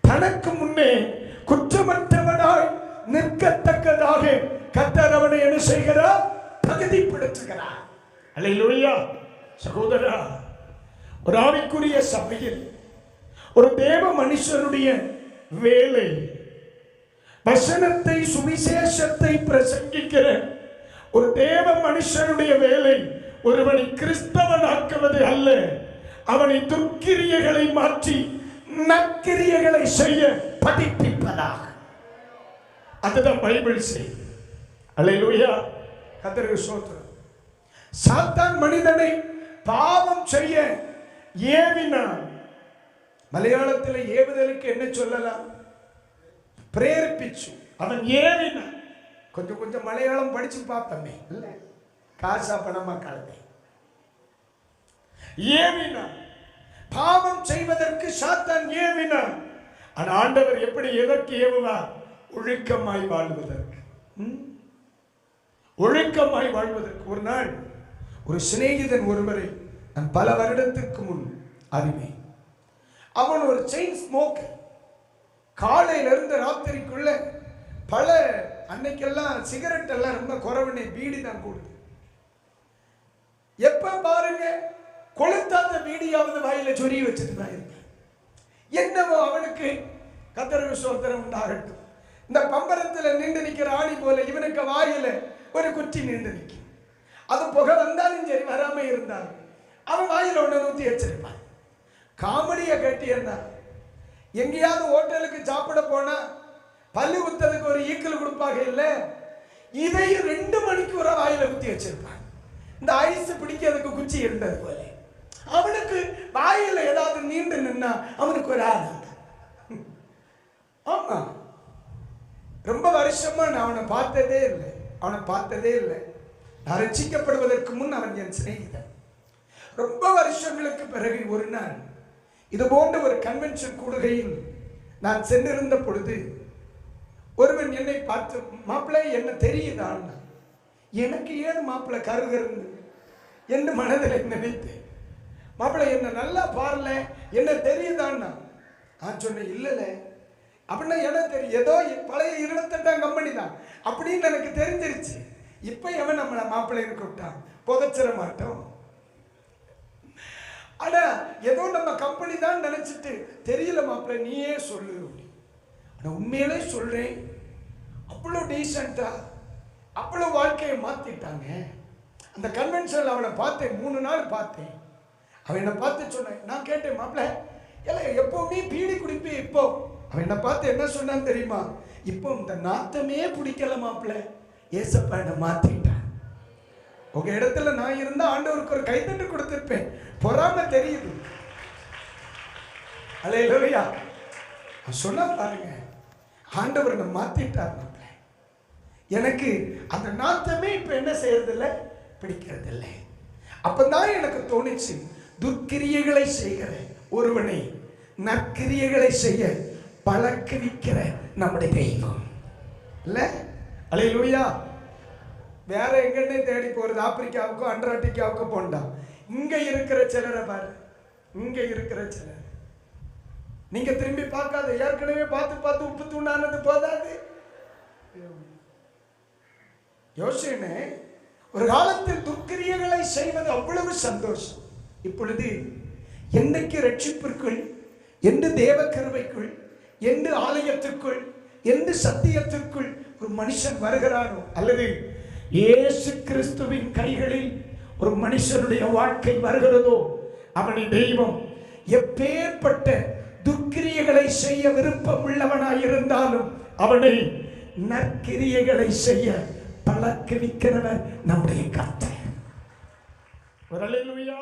தனக்கு முன்னே குற்றமற்றவனாய் நிற்கத்தக்கதாக கர்த்தர் அவனை என்ன செய்கிறார்? தகுதிப்படுத்துகிறார். அல்லேலூயா. சகோதரா, ஒரு ஆவிக்குரிய சபையில் ஒரு தேவ மனுஷனுடைய வேலை வசனத்தை, சுவிசேஷத்தை பிரசங்கிக்கிற ஒரு தேவ மனுஷனுடைய வேலை ஒருவனை கிறிஸ்தவனாக்குவது அல்ல, அவனை துர்க்கிரியைகளை மாற்றி நற்கிரியைகளை செய்ய படிப்பிப்பதாக. அதுதான் பைபிள் செய்தி. அல்லேலூயா. கர்த்தருக்கு ஸ்தோத்திரம். சாத்தான் மனிதனை பாவம் செய்ய ஏவினான். மலையாளத்தில் ஏவுதலுக்கு என்ன சொல்லலாம்? பிரேரிப்பிச்சு. அவன் ஏவினான். கொஞ்சம் கொஞ்சம் மலையாளம் படிச்சு பார்ப்பமே, இல்ல காசா பணமா கலவை. ஏவினான், பாவம் செய்வதற்கு சாத்தான் ஏவினான். ஆனா ஆண்டவர் எப்படி எதற்கு ஏவுவார்? ஒழுக்கமாய் வாழ்வதற்கு. ஒழுக்கமாய் வாழ்வதற்கு. ஒரு நாள் ஒரு சிநேகிதன் ஒருவரை நான் பல வருடத்திற்கு முன் அறிவேன். அவன் ஒரு செயின் ஸ்மோக்கர். காலையிலிருந்து ராத்திரிக்குள்ள பல, அன்னைக்கெல்லாம் சிகரெட் எல்லாம் ரொம்ப குறைவனே, பீடி தான் கூடுது. எப்ப பாருங்க கொளுத்தாத பீடியாவது வாயில சொறி வச்சுட்டு தான் இருக்க. என்னவோ அவனுக்கு கர்த்தருக்கு ஸ்தோத்திரம் உண்டாகட்டும். இந்த பம்பரத்தில் நின்று நிற்கிற ஆணி போல இவனுக்கு வாயில ஒரு குச்சி நின்று நிற்கும். அது புகை வந்தாலும் சரி, வராம இருந்தாலும் அவன் வாயில ஒன்று ஊற்றி வச்சிருப்பான். காமெடியை கேட்டீங்கன்னா, எங்கேயாவது ஹோட்டலுக்கு சாப்பிட போனா பல்லு குத்ததுக்கு ஒரு ஈக்கல் கொடுப்பாங்க இல்லை, இதையும் 2 மணிக்கு ஒரு வாயில குத்தி வச்சிருப்பான். இந்த ஐஸ் பிடிக்கிறதுக்கு குச்சி இருந்தது போல அவனுக்கு வாயில ஏதாவது நீண்டு நின்னா அவனுக்கு ஒரு ஆனந்தம். ஆமா, ரொம்ப வருஷமா நான் அவனை பார்த்ததே இல்லை. நான் ரட்சிக்கப்படுவதற்கு முன் அவன் என் சிநேகிதன். ரொம்ப வருஷங்களுக்கு பிறகு ஒரு நாள் இது போன்ற ஒரு கன்வென்ஷன் கூடுகையில் நான் சென்றிருந்த பொழுது ஒருவன் என்னை பார்த்து, மாப்பிள்ளை என்ன தெரியுதான்? எனக்கு ஏன் மாப்பிள்ளை கருகருந்து என்று மனதில் நினைத்தேன். மாப்பிள்ளை என்ன நல்லா பாருல, என்ன தெரியுதான்? நான் சொன்னேன், இல்லைல்ல. அப்படின்னா எனக்கு தெரியும், ஏதோ பழைய 28ஆம் கம்பெனி தான் அப்படின்னு எனக்கு தெரிஞ்சிருச்சு. இப்ப எவன் நம்மளை மாப்பிள்ளைன்னு கூப்பிட்டான்? புதைச்சிட மாட்டோம். ஆனா ஏதோ நம்ம கம்பெனி தான் நினைச்சிட்டு, தெரியல மாப்பிள்ளை நீயே சொல்லு. ஆனா உண்மையிலே சொல்றேன், அவ்வளோ டீசெண்டா அவ்வளோ வாழ்க்கையை மாத்திட்டாங்க. அந்த கன்வென்ஷனில் அவனை பார்த்தேன், 3 நாள் பார்த்தேன். அவன் என்னை பார்த்து சொன்னேன், நான் கேட்டேன், மாப்பிள்ளை இல்லை எப்பவுமே பீடி குடிப்பேன், இப்போ அவன் என்னை பார்த்து என்ன சொன்னான்னு தெரியுமா? இப்போ இந்த நாத்தமே பிடிக்கல மாப்பிள்ளை, ஏசப்பா என்னை மாத்திட்டான். உங்க இடத்துல நான் இருந்தா ஆண்டவருக்கு ஒரு கைத்தட்டு கொடுத்திருப்பேன். பொறாம தெரியுது. அல்லேலூயா. சொன்னா பாருங்க, ஆண்டவர் என்னை மாத்திட்டார் மாப்பிள்ளை. எனக்கு அந்த நாத்தமே இப்ப என்ன செய்யறதில்லை, பிடிக்கிறது இல்லை. அப்பதான் எனக்கு தோணிச்சு, துர்க்கிரியைகளை செய்கிற ஒருவனை நற்கிரியைகளை செய்ய பழக்குவிக்கிற நம்முடைய தெய்வம் இல்ல. அல்லேலூயா. வேற எங்கன்னே தேடி போறது, ஆப்பிரிக்காவுக்கோ அண்டார்டிகாவுக்கோ போண்டா. இங்க இருக்கிற சிலரை பாரு, இங்க இருக்கிற சிலர் நீங்க திரும்பி பார்க்காத, ஏற்கனவே பார்த்து உப்பு தூண்டானது போதாது. யோசனை, ஒரு காலத்தில் துர்க்கிரியைகளை செய்வது அவ்வளவு சந்தோஷம். இப்பொழுது என்னைக்கு ரட்சிப்பிற்குள், என்று தேவ கிருபைக்குள், என்று ஆலயத்திற்குள், என்று சத்தியத்திற்குள் ஒரு மனுஷன் வருகிறானோ, அல்லது இயேசு கிறிஸ்துவின் கைகளில் ஒரு மனுஷனுடைய வாழ்க்கை வருகிறதோ, அவனை தெய்வம் எப்பேற்பட்ட துர்க்கிரியைகளை செய்ய விருப்பம் உள்ளவனாயிருந்தாலும் அவனை நற்கிரியைகளை செய்ய பழக்குவிக்கிறவர் நம்முடைய கர்த்தர். அல்லேலூயா.